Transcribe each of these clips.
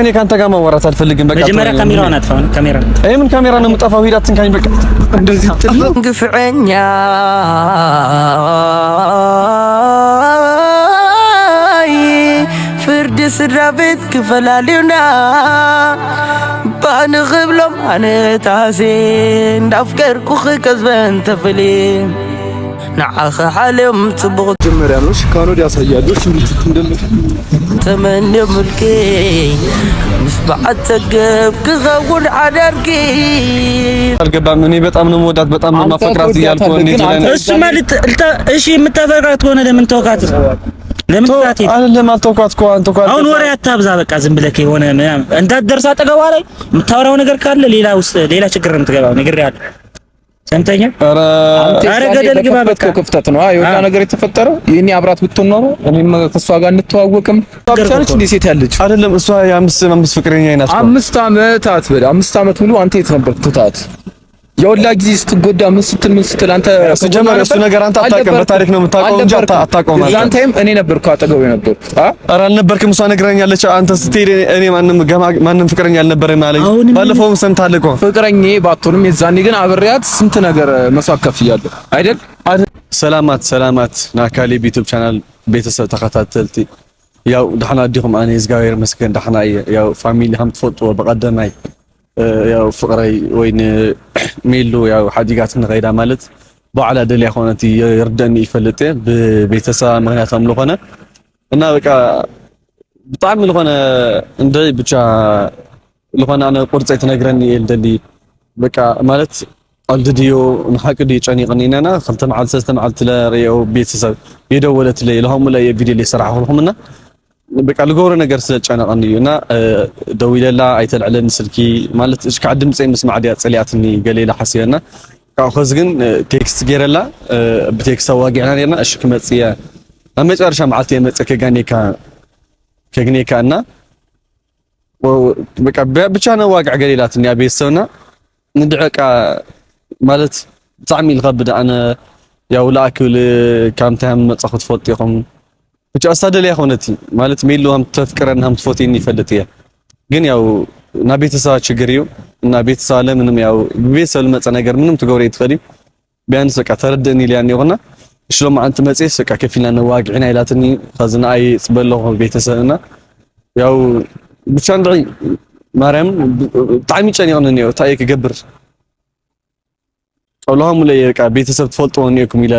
እኔ ካንተ ጋር ማውራት አልፈልግም። በቃ መጀመሪያ ካሜራውን አጥፋው። ካሜራ ምን ካሜራ ነው የምጠፋው? ሂዳትን ካኝ በቃ እንደዚህ ግፍዕኛ ፍርድ ስድራ ቤት ክፈላልዩና ባንኽብሎም ኣነታሴ እንዳፍቀርኩኽ ከዝበን ተፍሊ ንዓኸ ሓልዮም ጽቡቕ ጀመሪያ ነው ሽካኖድ ያሳያለሽ እንዴት እንደምት ተመን ሙልኪ ምስ በዓት ተገብ ክኸውን ዓዳርኪ አልገባም። እኔ በጣም ነው የምወዳት በጣም ነው ማፈቅራት እያልኩ እንዴት ይላል እሱ ማለት እሺ የምታፈቅራት ከሆነ ለምን ተወቃት? ለምን ታቲ አይደለም አልተውኳት እኮ አንተ እኮ አሁን ወሬ አታብዛ። በቃ ዝም ብለህ የሆነ እንዳትደርስ አጠገቧ ላይ የምታወራው ነገር ካለ ሌላ ችግር ነው የምትገባው። ነገር ያለ ሰምተኛ አረ ገደል ግባ። በቃ ክፍተት ነው የሆነ ነገር የተፈጠረው። የኔ አብራት ብትሆን ነው እኔም ከሷ ጋር እንተዋወቅም ታብቻለች። እንዴ ሴት ያለች አይደለም እሷ የአምስት ፍቅረኛ አይናት 5 አመታት በል 5 አመት ሙሉ አንተ የት ነበር ትታት የወላ ጊዜ ስትጎዳ ምን ስትል አንተ ሲጀመር እሱ ነገር አንተ አታውቅም። በታሪክ ነው የምታውቀው እንጂ አታውቀውም ማለት ነው። ዛንታይም እኔ ነበርኩ አጠገቡ የነበርኩ ኧረ አልነበርክም። እሷ ነግራኛለች። አንተ ስትሄድ እኔ ማንም ፍቅረኛ አልነበረም አለኝ። ባለፈውም ሰምተሃል እኮ ፍቅረኛዬ ባትሆንም የዛኔ ግን አብሬያት ስንት ነገር መስዋዕት ከፍያለሁ አይደል? ሰላማት ናካሊ ዩቲዩብ ቻናል ቤተሰብ ተከታተልቲ ያው ደህና ዲኹም አኔ ዝጋቤር መስገን ደህና ያው ፋሚሊ ሃም ትፈልጥዎ በቀደማይ ያው ፍቅረይ ወይን ሜሉ ያው ሓዲጋት ንኸይዳ ማለት በዓላ ደልያ ኾነት ይርደኒ ይፈልጥ በቤተሰብ ምክንያቱም ለኾነ እና በቃ በጣም ለኾነ እንደ ብቻ ለኾነ አነ ቁርጽ ትነግረኒ የልደሊ በቃ ማለት አልድዲዮ ንሓቅዲ ጨኒቅኒና ክልተ መዓልቲ ሰለስተ መዓልቲ ለሪኦ ቤተሰብ የደወለት ለይ ለهم ላይ ቪዲዮ ላይ ሰራሁልኩምና በቃ ለጎረ ነገር ስለጨነቀንዩና ደውይለላ አይተልዕለን ስልኪ ማለት እስከ ድምጽ መስማዕ ዲያ ጽሊያትኒ ገሌላ ሐሲበና ካውኸዝ ግን ቴክስት ገረላ በቴክስት ዋጊዕና ነርና እሺ ክመጽያ አመጨረሻ መዓልቲ የመጽ ከግኔካና በቃ ብቻ ነው ዋጊዕ ገሌላትኒ ያ ቤተሰብና ንድዕቃ ማለት ጣዕሚ ልኸብድ አነ ያው ላአክል ካምታም መጽኹት ፎጥይኹም ብቻ አሳደለ ያሆነቲ ማለት ሜሉ ሃም ተፍቅረን ሃም ትፎቲኒ ይፈልጥያ ግን ያው ና ቤተሰብ ችግርዩ እና ቤተሰብ ለምንም ያው ቤተሰብ መጸ ነገር ምንም ትገብረ ይትኸዲ ቢያንስ በቃ ተረድእኒ ሊያን ይሆና እሽሎም አንተ መጽስ በቃ ከፊልና ነው ዋግዕና ይላትኒ ከዝና አይ ጽበለው ቤተሰብና ያው ብቻ እንደይ ማርያም ጣዕሚ ጨኒቅኒ ነው ታይ ከገብር ጦላهم ላይ በቃ ቤተሰብ ትፈልጥዎኒ ይኩም ኢላ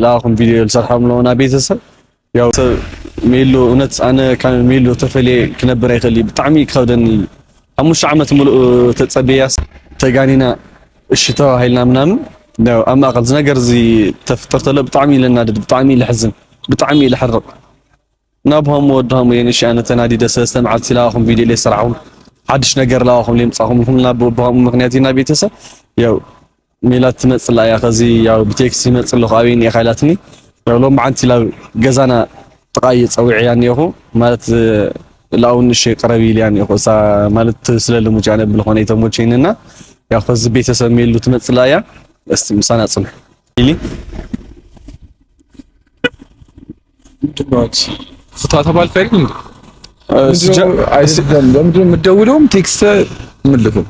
ላኹም ቪዲዮ ልሰርሐም ለውና ቤተሰብ ያው ሜሎ እውነት አነ ካን ሜሎ ተፈለ ክነብር አይኸሊ በጣም ይከብደኒ 5 ዓመት ሙሉ ተጸበያስ ተጋኒና እሽታ ኃይልና ምናምን ነው አማቀል ነገር እዚ ተፍጠርተለ በጣም ይለናድድ በጣም ይልሕዝን በጣም ይልሕርቅ ናብهم ወድهم የንሽ አነ ተናዲ ደሰስተ መዓልቲ ላኹም ቪዲዮ ላይ ሰራሁም ሓድሽ ነገር ላኹም ለምጻኹም ናብهم ምክንያትና ቤተሰብ ያው ሜላት ትመጽላ ያ ከዚ ያው በቴክሲ ይመጽልኹ አቤን የኻላትኒ ሎም አንቺ ላ ገዛና ጥቃይ ጸውዕያን ይኹ ማለት ላውን እሺ ቀረቢ ሊያን ይኹ ሳ ማለት ስለልሙ ጃነ ብልኾነ የተሞቼንና ያው ከዚ ቤተሰብ ሜሉ ትመጽላያ እስቲ ምሳና ጽም ኢሊ እንትባች ፍታታ ባልፈሪ እንዴ አይደለም ለምንድን የምትደውለውም ቴክስት ምልከው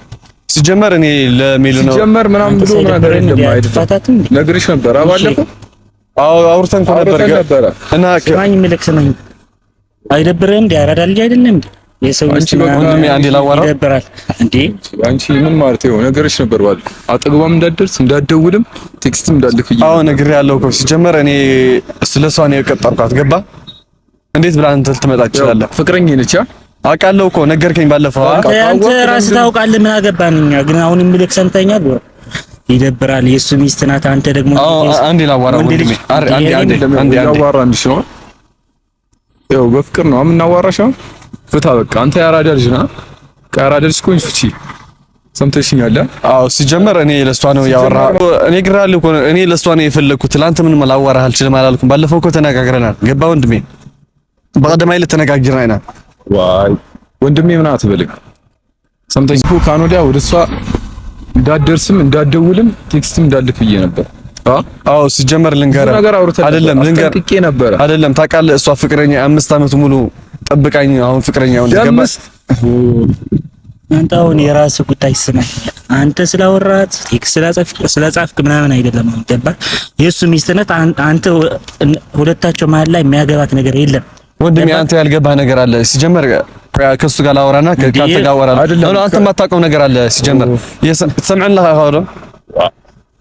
ሲጀመር እኔ ለሜሉ ነው ሲጀመር ምናምን ብሎ ነገር እንደማይደፋታትም ነግርሽ ነበር አባለፈው አውርተን ነበር እና ማኝ ምልክት ነው አይደብርም እንዴ? አራዳ ልጅ አይደለም እንዴ? የሰው ልጅ ወንድሜ አንዴ ላዋራው ይደብራል እንዴ? አንቺ ምን ማለት ነው? ነገርሽ ነበር ባል አጠግባም እንዳትደርስ እንዳትደውልም ቴክስትም እንዳልክኝ ነገር ያለው እኮ ሲጀመር እኔ ስለሷ ነው የቀጠርኳት ገባ እንዴት ብላ አንተ ልትመጣ ትችላለህ? ፍቅረኛዬ ነች አውቃለሁ እኮ ነገርከኝ ባለፈው አንተ ራስህ ታውቃለህ ምን አገባንኛ ግን አሁን ምልክ ሰምተኛል ይደብራል የሱ ሚስት ናት አንተ ደግሞ አንዴ ላዋራው ወንድሜ አንዴ ላዋራንሽ ነው ያው በፍቅር ነው የምናዋራሻው ፍታ በቃ አንተ ያራዳ ልጅ ነህ ያራዳ ልጅ ኮንሽ ፍቺ ሰምተሽኛል አዎ ሲጀመር እኔ ለሷ ነው ያወራው እኔ ግራለሁ እኮ እኔ ለሷ ነው የፈለኩት ትላንት ምን ማላዋራህ አልችልም አላልኩም ባለፈው እኮ ተነጋግረናል ገባ ወንድሜ በቀደም አይል ተነጋግረናል ዋይ ወንድሜ ምን አትበልኝ ሰምተኝ እኮ ካኖዳ ወደሷ እንዳትደርስም እንዳትደውልም ቴክስትም እንዳልክ ብዬ ነበር አዎ ሲጀመር ልንገርህ አይደለም ልንገርህ ነበር አይደለም ታውቃለህ እሷ ፍቅረኛ 5 አመት ሙሉ ጠብቃኝ አሁን ፍቅረኛው እንደገባ አንተ አሁን የራስህ ጉዳይ ስማኝ። አንተ ስላወራት ቴክስት ስለጻፍክ ምናምን አይደለም ገባህ? የእሱ ሚስት ናት። አንተ ሁለታቸው መሀል ላይ የሚያገባት ነገር የለም ወንድሜ። አንተ ያልገባህ ነገር አለ ሲጀመር። ከሱ ጋር ላወራና ከአንተ ጋር አወራለሁ። አንተ የማታውቀው ነገር አለ ሲጀመር። ትሰምዕልህ አሁን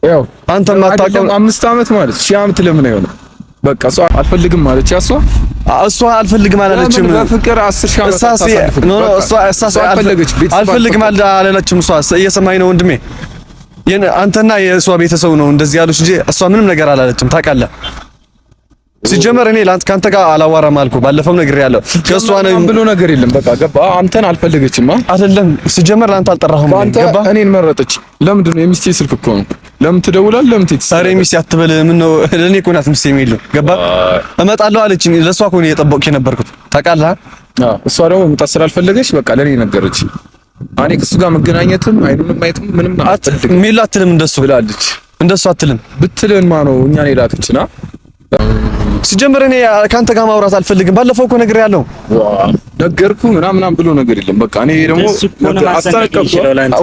ያው አንተ የማታውቀው 5 ዓመት ማለት 1000 ዓመት ለምን አይሆንም? በቃ እሷ አልፈልግም ማለች። እሷ አልፈልግም አላለችም። በፍቅር 10 ዓመት ታሳልፍ ነው። እሷ አልፈልግም አላለችም። እሷ እየሰማኝ ነው ወንድሜ። አንተና የእሷ ቤተሰብ ነው እንደዚህ ያሉሽ እንጂ እሷ ምንም ነገር አላለችም። ታውቃለህ ሲጀመር እኔ ካንተ ጋር አላዋራም አልኩ። ባለፈው ነግሬያለሁ። ከእሷ ነው ብሎ ነገር የለም። በቃ ገባ። አንተን አልፈልገችም አይደለም ሲጀመር ለአንተ አልጠራሁም። ገባ። እኔን መረጠች። ለምንድን ነው? የሚስቴ ስልክ እኮ ነው። ለምን ትደውላለህ? ለምን ትክስ? ኧረ ሚስቴ አትበል። ምን ነው ለኔ እኮ ናት ሚስቴ የሚለው ገባ። እመጣለሁ አለችኝ። ለሷ እኮ ነው የጠበቅኩ የነበርኩት ታውቃለህ። እሷ ደግሞ መምጣት ስላልፈለገች በቃ ለኔ ነገረች። እኔ ከሱ ጋር መገናኘትም አይኑንም ማየትም ምንም አትፈልግም። ሚላ አትልም እንደሱ ብላለች። እንደሱ አትልም ብትልማ ነው እኛን የላከችና ሲጀመር እኔ ካንተ ጋር ማውራት አልፈልግም። ባለፈው እኮ ነግሬያለሁ። ነገርኩ ምናምን ብሎ ነገር የለም። በቃ እኔ ደግሞ አስጠነቀቅኩ።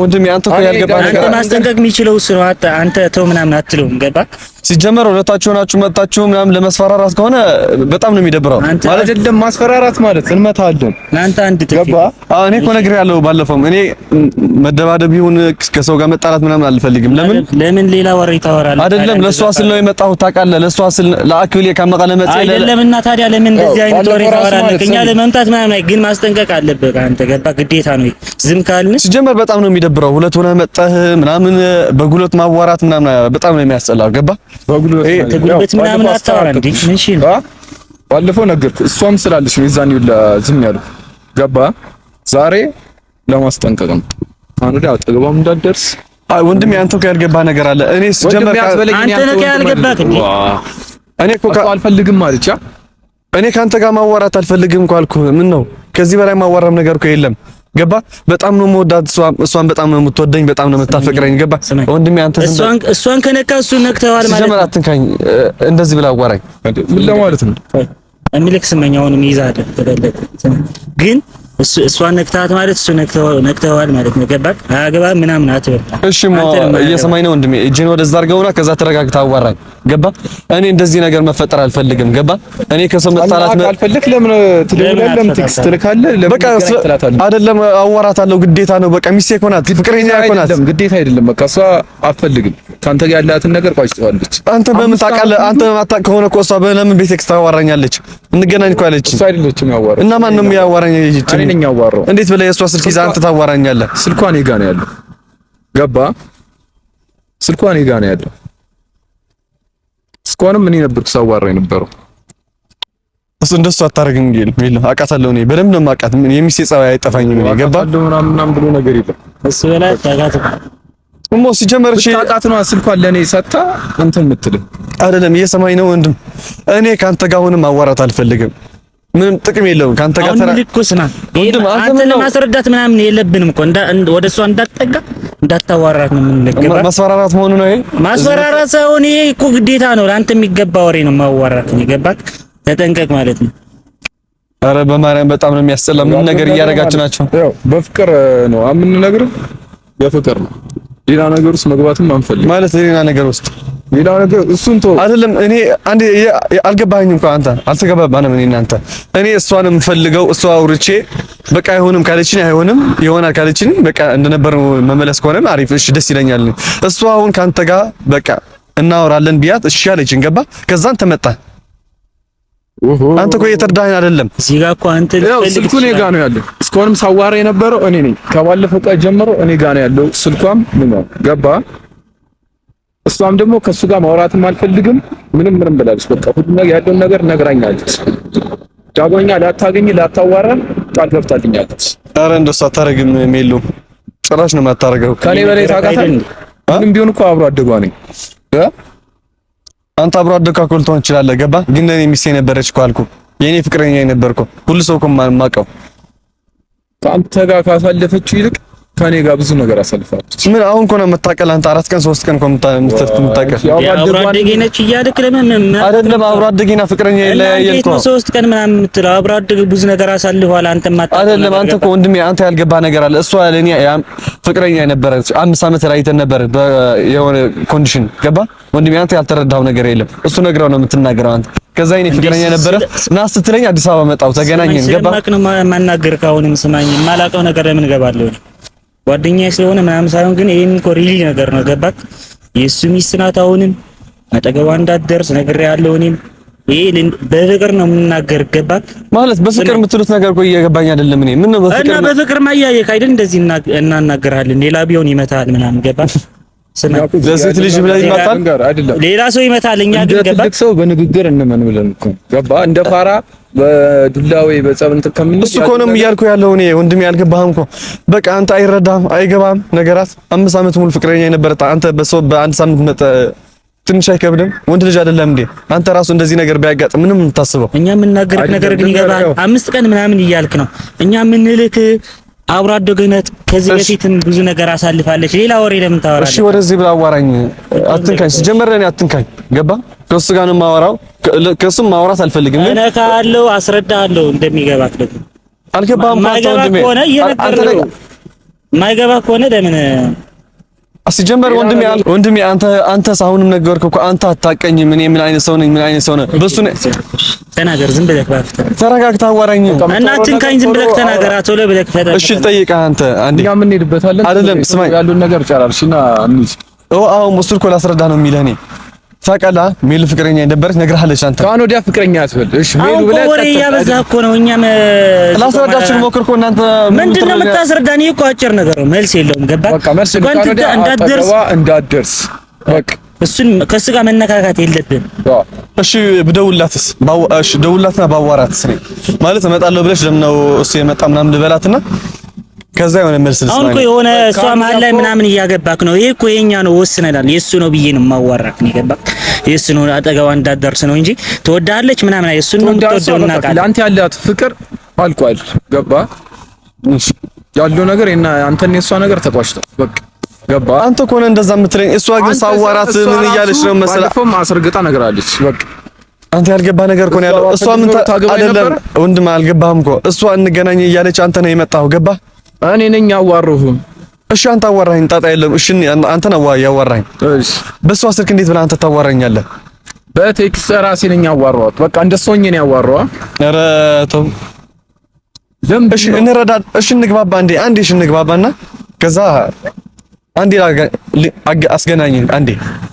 ወንድሜ አንተ እኮ ያልገባህ ነገር አንተ ማስጠንቀቅ የሚችለው እሱ አንተ ተው ምናምን አትለውም ገባ። ሲጀመር ሁለታችሁ ናችሁ መጣችሁ ምናምን ለማስፈራራት ከሆነ በጣም ነው የሚደብረው። ማለት አይደለም ማስፈራራት ማለት እንመታለን። አንተ አንድ ገባ። እኔ እኮ ነግሬያለሁ ባለፈውም። እኔ መደባደብ ይሁን ከሰው ጋር መጣላት ምናምን አልፈልግም። ለምን ሌላ ወሬ ታወራለህ? አይደለም ለሷ ስል ነው የመጣሁት ታውቃለህ። ለሷ ስል ለአክብሌ ካመቃለ መጣ አይደለም። እና ታዲያ ለምን እንደዚህ አይነት ወሬ ታወራለህ? እኛ ለመምጣት ምናምን ግን ማስጠንቀቅ አለብህ አንተ ገባ። ግዴታ ነው። ዝም ካልን ሲጀመር በጣም ነው የሚደብረው። ሁለት ሆነህ መጣህ ምናምን በጉልበት ማዋራት ምናምን በጣም ነው የሚያስጠላው ገባ። በጉልበት ምናምን አታወራ እንዴ? እሺ ነው ባለፈው ነገርኩህ። እሷም ስላለች ነው የዛኔ ዝም ያለው ገባ። ዛሬ ለማስጠንቀቅ ነው። አሁን ወዲያ አጠገቧም እንዳትደርስ። ወንድሜ አንተ እኮ ያልገባህ ነገር አለ። እኔ ሲጀመር አንተ ነው ያልገባህ እንዴ? እኔ እኮ አልፈልግም ማለቻ። እኔ ካንተ ጋር ማዋራት አልፈልግም እኮ አልኩህ። ምን ነው ከዚህ በላይ ማዋራም ነገር እኮ የለም ገባ። በጣም ነው የምወዳት እሷን በጣም ነው የምትወደኝ፣ በጣም ነው የምታፈቅረኝ ገባ። ወንድሜ አንተ እሷን ከነካ እሱን ነክተዋል ማለት ነው። ሲጀመር አትንካኝ እንደዚህ ብላ አዋራኝ ምን ለማለት ነው? የሚልክ ስመኛውን ይይዛል ተደለቀ ግን እሷን ነክታት ማለት እሱ ነክተዋል ማለት ነው ገባ። አገባ ምናምን አትበል። እሺ እየሰማኝ ነው ወንድሜ። እጄን ወደዛ አድርገውና ከዛ ተረጋግታ አዋራኝ ገባ። እኔ እንደዚህ ነገር መፈጠር አልፈልግም ገባ። እኔ ከሰው መጣላት አልፈልግ። ለምን ትደውላለህ? ለምን ቴክስት ትልካለህ? ለምን ትላታለህ? አይደለም አዋራታለሁ ግዴታ ነው በቃ። ሚስቴ እኮ ናት፣ ፍቅረኛ እኮ ናት። ግዴታ አይደለም በቃ። እሷ አትፈልግም ካንተ ጋር ያላትን ነገር ቋጭተዋለች። አንተ በምን ታውቃለህ? አንተ ማታውቅ ከሆነ እኮ እሷ በለምን በቴክስት ታዋራኛለች? እንገናኝ እኮ አለች። እሷ አይደለችም ያዋራኝ። እና ማን ነው የሚያዋራኝ? እኔ ነኝ ያዋራው። እንዴት ብለህ የእሷ ስልክ ይዘህ አንተ ታዋራኛለህ? ስልኳ እኔ ጋር ነው ያለው ገባ። ስልኳ እኔ ጋር ነው ያለው። እስኳንም እኔ ነበርኩ ሳዋራ የነበረው። እሱ እንደሱ አታረግም እንግዲህ ነው አውቃታለሁ። እኔ በደንብ ነው የማውቃት። የሚስቴ ጸባይ አይጠፋኝም። እኔ ገባ ምናምን ብሎ ነገር የለም። እሱ በላይ ታጋት ሲጀመር እሺ ታውቃት ነው ስልኳን ለኔ ሰጣ እንትን የምትልህ አይደለም። እየሰማኝ ነው ወንድም። እኔ ካንተ ጋር አሁንም ማዋራት አልፈልግም። ምንም ጥቅም የለውም ካንተ ጋር ተራ ልኩስና አንተ ለማስረዳት ምናምን የለብንም እኮ ወደ እሷ እንዳትጠጋ እንዳታዋራት ነው የምንለገባ። ማስፈራራት መሆኑ ነው ይሄ። ማስፈራራት ሳይሆን ይሄ እኮ ግዴታ ነው። ለአንተ የሚገባ ወሬ ነው ማዋራት ነው ገባክ። ተጠንቀቅ ማለት ነው። አረ በማርያም በጣም ነው የሚያስጠላ። ምን ነገር እያደረጋችሁ ናቸው? ያው በፍቅር ነው የምንነግርህ። በፍቅር ነው ሌላ ነገር ውስጥ መግባትም አንፈልግ ማለት ሌላ ነገር ውስጥ ሌላ ነገር እሱን ተው አይደለም። እኔ አንዴ አልገባኝም እኮ አንተ አልተገባባንም። እኔ እሷን የምፈልገው እሷ አውርቼ በቃ አይሆንም ካለችኝ አይሆንም፣ ይሆናል ካለችኝ በቃ እንደነበር መመለስ ከሆነም አሪፍ እሺ፣ ደስ ይለኛል። እሷ አሁን ካንተ ጋር በቃ እናወራለን ቢያት እሺ አለችኝ ገባ። ከዛን ተመጣ አንተ እኮ እየተረዳኸኝ አይደለም። እዚህ ጋር እኮ አንተ ስልኩ እኔ ጋር ነው ያለው። እስካሁንም ሳዋራ የነበረው እኔ ነኝ። ከባለፈው ቀን ጀምሮ እኔ ጋር ነው ያለው። ስልኳም ምን ነው ገባ። እሷም ደግሞ ከሱ ጋር ማውራትም አልፈልግም ምንም ብላለች። በቃ ሁሉ ነገር ያለውን ነገር ነግራኛለች። ዳግመኛ ላታዋራ ቃል ገብታልኛለች። ኧረ እንደሱ አታረግም ሜሉ፣ ጭራሽ ነው የማታረገው። ከኔ በላይ ታውቃታለህ። ምንም ቢሆን እኮ አብሮ አደጓ ነኝ። አንተ አብሮ አደጋ እኮ ልትሆን ትችላለህ ገባ። ግን ለኔ ሚስቴ ነበረች እኮ አልኩህ። የኔ ፍቅረኛ ነበርኩ። ሁሉ ሰው እኮ ማቀው ከአንተ ጋር ካሳለፈችው ይልቅ ከኔ ጋር ብዙ ነገር አሳልፋለች። ምን አሁን እኮ ነው የምታውቀው አንተ 4 ቀን 3 ቀን እኮ የምታውቀው አብሮ አደጌ ነች እያልክ ለምን አይደለም አብሮ አደጌና ፍቅረኛ ይለያያል እኮ 3 ቀን ምናምን የምትለው አብሮ አደግ ብዙ ነገር አሳልፏል። አንተ ማጣጣም አይደለም አንተ እኮ ወንድሜ አንተ ያልገባ ነገር አለ። እሷ ለኔ ፍቅረኛ ነበረች 5 ዓመት ራይተን ነበር የሆነ ኮንዲሽን ገባ ወንድሜ አንተ ያልተረዳው ነገር የለም። እሱ ነግራው ነው የምትናገረው አንተ ከዛ እኔ ፍቅረኛ ነበረ ና ስትለኝ አዲስ አበባ መጣሁ ተገናኘን ገባ ስለማቅ ነው ማናገር ካሁንም ስማኝ የማላውቀው ነገር ለምን እገባለሁ ጓደኛዬ ስለሆነ ምናምን ሳይሆን ግን ይሄን እኮ ሪሊ ነገር ነው ገባክ የሱ ሚስት ናት አሁንም አጠገቧ እንዳትደርስ ነግሬሃለሁ እኔም ይሄ በፍቅር ነው የምናገር ገባክ ማለት በፍቅር የምትሉት ነገር እኮ እየገባኝ አይደለም እኔ ምን ነው በፍቅር እና በፍቅር ማያየክ አይደል እንደዚህ እናናገራለን ሌላ ቢሆን ይመታል ምናምን ገባክ ለሴት ልጅ ብላ ይመታል ሌላ ሰው ይመታል እኛ ግን ገባክ ሰው በንግግር እንመን ብለን እኮ ገባ እንደ ፋራ በዱላዌ በጸብንት ከምን እሱ እኮ ነው እያልኩ ያለው እኔ ወንድሜ ያልገባህም እኮ በቃ አንተ አይረዳም አይገባም ነገራት 5 ዓመት ሙሉ ፍቅረኛ የነበረ አንተ በሰው በአንድ ሳምንት መጣ ትንሽ አይከብድም ወንድ ልጅ አይደለም እንዴ አንተ ራሱ እንደዚህ ነገር ቢያጋጥም ምንም የምታስበው እኛ የምናገርክ ነገር ግን ይገባል 5 ቀን ምናምን እያልክ ነው እኛ የምንልክ አብሮ አደገነት ከዚህ በፊትም ብዙ ነገር አሳልፋለች ሌላ ወሬ ለምን ታወራለህ? እሺ ወደዚህ ብላ አዋራኝ አትንካኝ ሲጀመር እኔ አትንካኝ ገባ ከሱ ጋር ነው የማወራው ከሱም ማውራት አልፈልግም እኔ ካለው አስረዳለሁ እንደሚገባክ ደግሞ አልገባም ማይገባ ከሆነ ለምን ሲጀመር ወንድሜ አንተ ሳሁንም ነገርኩህ እኮ አንተ አታቀኝም እኔ ምን አይነት ሰው ነኝ ምን አይነት ሰው ነው በሱ ተናገር ዝም ብለህ ባፍታ ተረጋግተህ አዋራኝ እና አትንካኝ ዝም ብለህ ተናገር አቶለ ብለህ ፈታ እሺ ልጠይቅህ አንተ አንዴ እኛ ምን ሄድበታለን አይደለም ስማኝ ያሉን ነገር ጨራርሽና እንሂድ አዎ ሙስል እኮ ላስረዳ ነው የሚልህ እኔ ታውቃለህ ሜል ፍቅረኛ እንደነበረች ነግረሃለች አንተ ካን ወዲያ ፍቅረኛ አትበል እሺ ሜሉ ብለህ ወሬ ያበዛ እኮ ነው እኛም ላስረዳችሁ ሞክርኩ እናንተ ምንድነው የምታስረዳኝ እኮ አጭር ነገር ነው መልስ የለውም ገባ በቃ መልስ እንዳትደርስ በቃ እሱን ከሱ ጋር መነካካት የለብን እሺ ብደውላትስ እሺ ደውላትና ባዋራትስ ነኝ ማለት እመጣለሁ ብለሽ ለምን ነው እሱ የመጣ ምናምን ልበላትና ከዛ የሆነ መልስ ልስማኝ። አሁን እኮ የሆነ እሷ መሀል ላይ ምናምን እያገባክ ነው። ይሄ እኮ የኛ ነው ወስነናል። የሱ ነው ብዬ ነው የማዋራክ ነው ገባክ? የሱ ነው አጠገቧ እንዳትደርስ ነው እንጂ ትወዳለች ምናምን እሱ ነው የምትወደውና ቃል ለአንተ ያላት ፍቅር አልቋል። ገባ ያለው ነገር እና አንተና የሷ ነገር ተቋጭቷል። በቃ ገባ አንተ እኮ ነው እንደዛ የምትለኝ። እሷ ግን ሳዋራት ምን እያለች ነው መሰለህ? ባለፈውም አስረግጣ ነገር አለች። በቃ አንተ ያልገባ ነገር እኮ ነው ያለው። እሷ ምን አይደለም ወንድም አልገባህም እኮ እሷ እንገናኝ እያለች አንተ ነው የመጣው ገባ? እኔ ነኝ ያዋራሁ። እሺ አንተ አዋራኸኝ ጣጣ የለም። እሺ አንተ ነው ያዋራኸኝ። እሺ በሷ ስልክ እንዴት ብለህ አንተ ታዋራኛለህ? በቴክስት ራሴ ነኝ ያዋራሁት። በቃ እንደሶኝ ነው ያዋራሁ። ኧረ ተው እሺ እንረዳ። እሺ እንግባባ አንዴ እሺ እንግባባና ከዛ አንዴ አስገናኘን አንዴ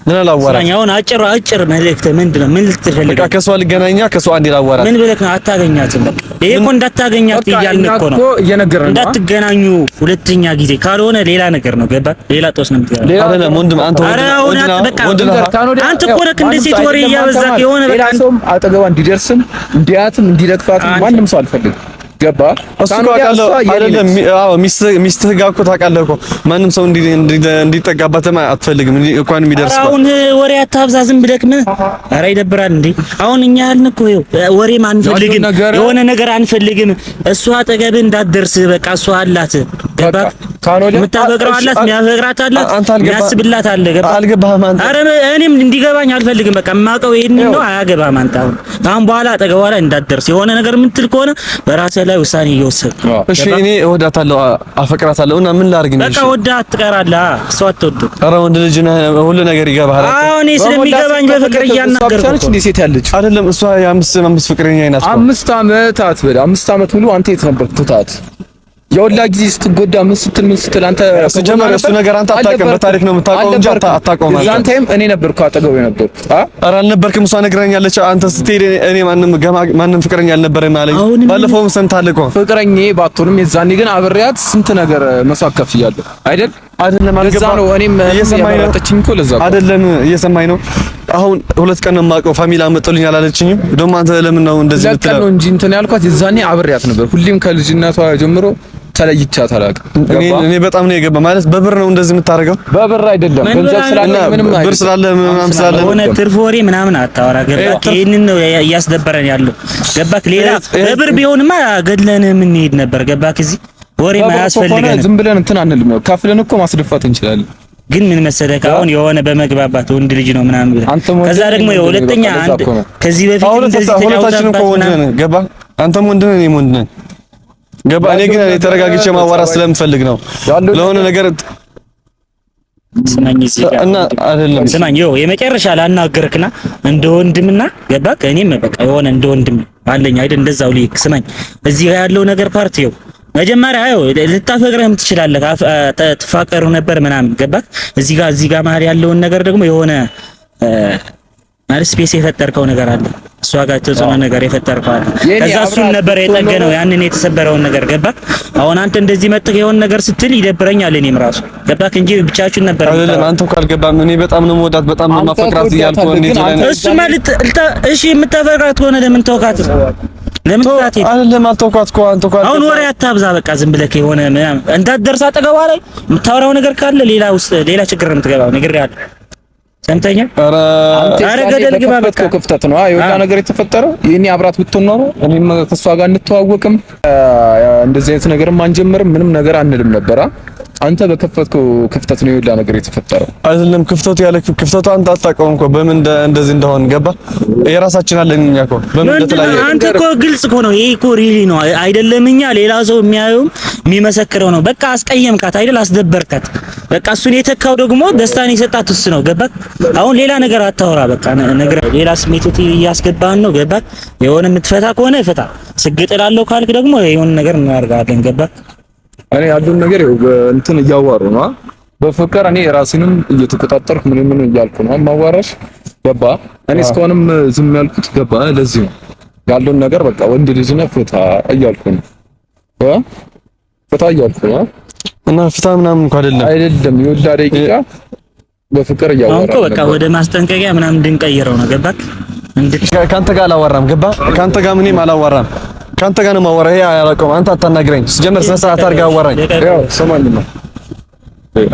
ምን አላዋራ አሁን አጭር መልእክት ምንድነው? ምን ልትፈልግ? በቃ ከሷ ልገናኛ ከሷ አንዴ ላዋራ ምን ብለህ ነው? አታገኛትም። በቃ ይሄ እኮ እንዳታገኛት እያልን እኮ ነው እንዳትገናኙ ሁለተኛ ጊዜ ካልሆነ ሌላ ነገር ነው ገባ? ሌላ ጦስ ነው የምትገናኙ አይደለም ወንድም አንተ አንተ እኮ ነህ እንደ ሴት ወሬ እያበዛህ የሆነ በቃ ሰውም አጠገቧ እንዲደርስም እንዲያትም እንዲደቅፋትም ማንም ሰው አልፈልግም። ገባ እሱ ታውቃለህ አይደለም? አዎ ሚስትህ ጋር እኮ ታውቃለህ እኮ ማንም ሰው እንዲጠጋባትም አትፈልግም እንኳን የሚደርስ አሁን ወሬ አታብዛ ዝም ብለህ ምን ኧረ ይደብራል እንዴ አሁን እኛ ያልን እኮ ወሬ አንፈልግም የሆነ ነገር አንፈልግም እሷ አጠገብህ እንዳትደርስ በቃ እሷ አላት ገባ የምታፈቅረው አላት የሚያፈቅራት አላት የሚያስብላት አለ ገባ አልገባህም አንተ ኧረ እኔም እንዲገባኝ አልፈልግም በቃ የማውቀው ይሄንን ነው አያገባህም አንተ አሁን በኋላ አጠገቧ ላይ እንዳትደርስ የሆነ ነገር የምትል ከሆነ በራስህ ላይ ውሳኔ እየወሰድክ እሺ እኔ እወዳታለሁ አፈቅራታለሁ እና ምን ላድርግ ነው በቃ ወዳት ትቀራለህ እሷ አትወድም ኧረ ወንድ ልጅ ነህ ሁሉ ነገር ይገባሃል አዎ እኔ ስለሚገባኝ በፍቅር እያናገርኩ እንዴ ሴት ያለች አይደለም እሷ የአምስት ፍቅረኛ አይናት 5 ዓመት አትበል 5 ዓመት ሙሉ አንተ የት ነበርክ ትታት የወላ ጊዜ ስትጎዳ ምን ስትል አንተ ሲጀመር እሱ ነገር አንተ አታውቅም በታሪክ ነው የምታውቀው እንጂ አታውቀውም ማለት ዛን ታይም እኔ ነበርኩ አጠገቡ የነበርኩት ኧረ አልነበርክም እሷ ነግራኛለች አንተ ስትሄድ እኔ ማንም ፍቅረኛ አልነበረም ማለት ባለፈውም ሰምተሃል እኮ ፍቅረኛዬ ባትሆንም የዛኔ ግን አብሬያት ስንት ነገር መስዋዕት ከፍያለሁ አይደለም አልገባም ነው እኔም እየሰማኝ ነው እኮ ለዛ አይደለም እየሰማኝ ነው አሁን 2 ቀን ነው የማውቀው ፋሚሊ አመጡልኝ አላለችኝም ደግሞ አንተ ለምን ነው እንደዚህ ልትለው ነው እንጂ እንትን ያልኳት የዛኔ አብሬያት ነበር ሁሌም ከልጅነቷ ጀምሮ ተለይቻት አላውቅም እኔ በጣም ነው የገባ ማለት በብር ነው እንደዚህ የምታደርገው በብር አይደለም ገንዘብ ስላለ ምንም አይደለም ብር ስላለ ምናምን ስላለ ሆነ ትርፍ ወሬ ምናምን አታወራ ገባክ ይሄንን ነው እያስደበረን ያለው ገባክ ሌላ በብር ቢሆንማ ገድለን ምን ሄድ ነበር ገባክ እዚህ ወሬ ማያስፈልገን ዝም ብለን እንትን አንልም። ካፍለን እኮ ማስደፋት እንችላለን። ግን ምን መሰለህ አሁን የሆነ በመግባባት ወንድ ልጅ ነው ምናምን ብለህ ከዛ ደግሞ የሁለተኛ አንድ ከዚህ በፊት እንደዚህ ሁለታችን እኮ ወንድ ነን ገባ። አንተም ወንድ ነህ እኔም ወንድ ነኝ ገባ። እኔ ግን ተረጋግቼ ማዋራት ስለምፈልግ ነው ለሆነ ነገር ስማኝ እዚህ ጋር እና አይደለም ስማኝ የመጨረሻ ላናገርክና እንደ ወንድምና ገባክ እኔም በቃ የሆነ እንደ ወንድም አለኝ አይደል እንደዛው ልክ ስማኝ እዚህ ጋር ያለው ነገር ፓርቲ መጀመሪያ ልታፈቅረህም ትችላለህ ተፋቀሩ ነበር ምናምን ገባክ እዚህ ጋር መሀል ያለውን ነገር ደግሞ የሆነ ማለት ስፔስ የፈጠርከው ነገር አለ እሷ ጋር ተጽዕኖ ነገር የፈጠርከው አለ ከዛ እሱን ነበር የጠገነው ያንን የተሰበረውን ነገር ገባክ አሁን አንተ እንደዚህ መጥተህ የሆነ ነገር ስትል ይደብረኛል እኔም ራሱ ገባክ እንጂ ብቻችሁን ነበር አይደለም አንተ ካልገባም እኔ በጣም ነው የምወዳት በጣም ነው ማፈቅራት እያልኩ እሱ ማለት እሺ የምታፈቅራት ከሆነ ለምን ተውካት ለምን ታቲ አይደለም አልተውካት እኮ አንተ እኮ አሁን ወሬ አታብዛ በቃ ዝም ብለህ የሆነ እንዳትደርስ አጠገቧ ላይ የምታወራው ነገር ካለ ሌላ ችግር ነው የምትገባው ነግሬሃለሁ ሰምተኛ አረ ገደል ግባ በቃ ክፍተት ነው የወጣ ነገር የተፈጠረው የኔ አብራት ብትሆን ኖሮ እኔም ከሷ ጋር እንተዋወቅም እንደዚህ አይነት ነገርም አንጀምርም ምንም ነገር አንልም ነበር አንተ በከፈትከው ክፍተት ነው የወጣ ነገር የተፈጠረው አይደለም ክፍተቱ ያለ ክፍተቱ አንተ አታውቀውም እኮ በምን እንደዚህ እንደሆነ ገባ የራሳችን አለን እኛ እኮ በምን እንደተለያየ አንተ እኮ ግልጽ እኮ ነው ይሄ እኮ ሪሊ ነው አይደለም እኛ ሌላ ሰው የሚያየው የሚመሰክረው ነው በቃ አስቀየምካት አይደል አስደበርካት በቃ እሱን የተካው ደግሞ ደስታን የሰጣት እሱ ነው ገባክ አሁን ሌላ ነገር አታወራ በቃ ነገር ሌላ ስሜት እያስገባህን ነው ገባክ የሆነ የምትፈታ ከሆነ ፈታ ስግጥላለሁ ካልክ ደግሞ የሆነ ነገር እናደርጋለን ገባክ እኔ ያሉን ነገር እንትን እያዋሩ ነው በፍቅር እኔ ራሴንም እየተቆጣጠርኩ ምን እያልኩ ነው ማዋራሽ ገባ እኔ እስካሁንም ዝም ያልኩት ገባ ለዚህ ነው ያሉን ነገር በቃ ወንድ ልጅ ነው ፍታ እያልኩ ነው ፍታ እያልኩ ነው እና ፍታ ምናምን እንኳን አይደለም የወላ ደቂቃ በፍቅር እያዋራ ነው በቃ ወደ ማስጠንቀቂያ ምናምን እንድንቀይረው ነው ገባክ ካንተ ጋር አላወራም ገባ ካንተ ጋር ምንም አላወራም ካንተ ጋር ነው ማወራ ይሄ አያላቀም አንተ አታናግረኝ ሲጀመር ስነ ስርዓት አድርገህ አወራኝ ያው ሰማኝማ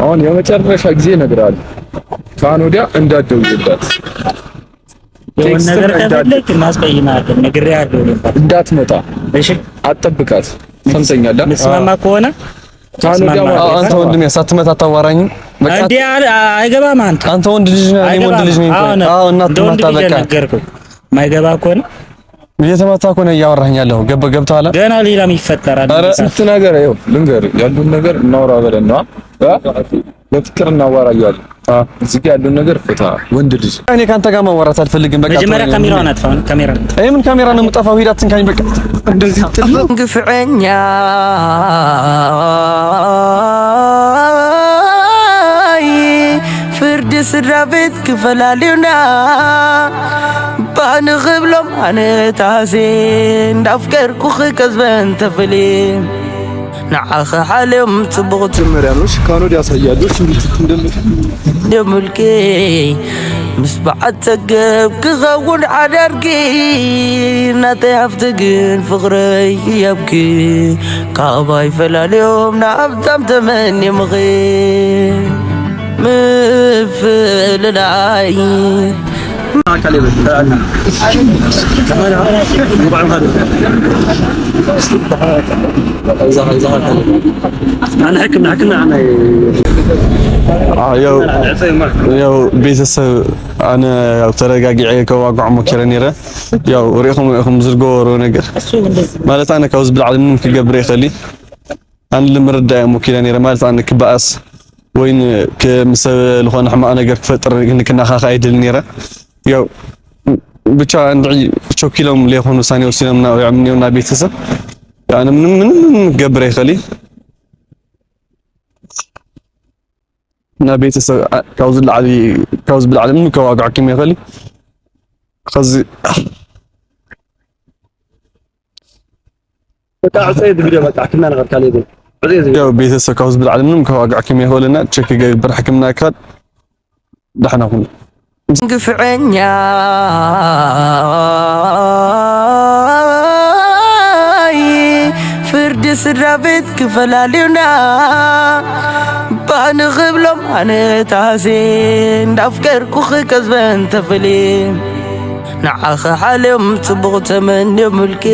አሁን የመጨረሻ ጊዜ እነግርሃለሁ ካን ወዲያ እንዳትደውልላት የሆነ ነገር ከፈለክ ማስቀይማት ነግሬሃለሁ እንዳትመጣ እሺ አትጠብቃት ሰምተኛለህ መስማማ ከሆነ ካን ወዲያ አንተ ወንድሜ ሳትመታ አታዋራኝ በቃ እንዴ አይገባም አንተ ወንድ ልጅ ነህ እኔ ወንድ ልጅ ነኝ አዎ እናትመታ በቃ ማይገባ ከሆነ እየተመታ እኮ ነው እያወራኸኝ ያለው ገብቶሃል ገና ሌላም ይፈጠራል ስንት ነገር ይኸው ልንገር ያሉን ነገር እናውራ በለን ነው በፍቅር እናዋራያለን እዚህ ጋር ያሉን ነገር ፍታ ወንድ ልጅ እኔ ካንተ ጋር ማዋራት አልፈልግም በቃ መጀመሪያ ካሜራውን አጥፋው ካሜራ ምን ካሜራ ነው የምጠፋው ሂድ አትንካኝ በቃ እንደዚህ ግፍዕኛ ፍርድ ስድራ ቤት ክፈላልዩና ባንኽብሎም ኣነ ታሴ እንዳፍቀርኩኺ ከዝበን ተፍሊ ንዓኸ ሓልዮም ጽቡቕ ጀመርያኖች ካኖድ ያሳያሉች እንዴት እንደምልኪ ምስ በዓት ፀገብ ክኸውን ዓዳርጊ ናተይ ሃፍቲ ግን ፍቕረይ እያብኪ ካባ ይፈላልዮም ናብታም ተመኒምኺ ምፍልላይ ያው ቤተሰብ ኣነ ያው ተረጋጊዐ ከዋግዖ ሞክረ ነይረ ያው ሪኢኹም ዝገበሮ ነገር ማለት ኣነ ካብ ዝብላዕ ምንም ክገብር ይኽእል ኣነ ልምርዳእ ሞኪረ ነይረ ማለት ኣነ ክበኣስ ወይን ከምሰብ ዝኾነ ሕማቕ ነገር ክፈጥር ክንከናኻኸ ኣይደል ነይረ ያው ብቻ እንድዒ ቾኪሎም ለይኾኑ ውሳኔ ወሲኖም ናብዕምኒውና ቤተሰብ ኣነ ምንም ክገብር ይኽእል نا ቤተሰብ ካብ ዝብላዕ ምንም ከዋግዐኩም ይኽእል ከዚ በቃ عصيد ቪዲዮ በቃ كنا ነገር ካለ ይበል ያው ቤተሰብ ካብ ዝብላዕ ምንም ከዋግዐኩም ይኽእልና ቼክ ይገብር ሕክምና ካል ደህና ሁኑ ግፍዕኛ ፍርድ ስድራ ቤት ክፈላልዩና ባንኽብሎም ኣነ ታሴ እንዳፍቀርኩኺ ከዝበን ተፍሊ ንዓኸ ሓልዮም ጽቡቕ ተመንዮ ምልኪ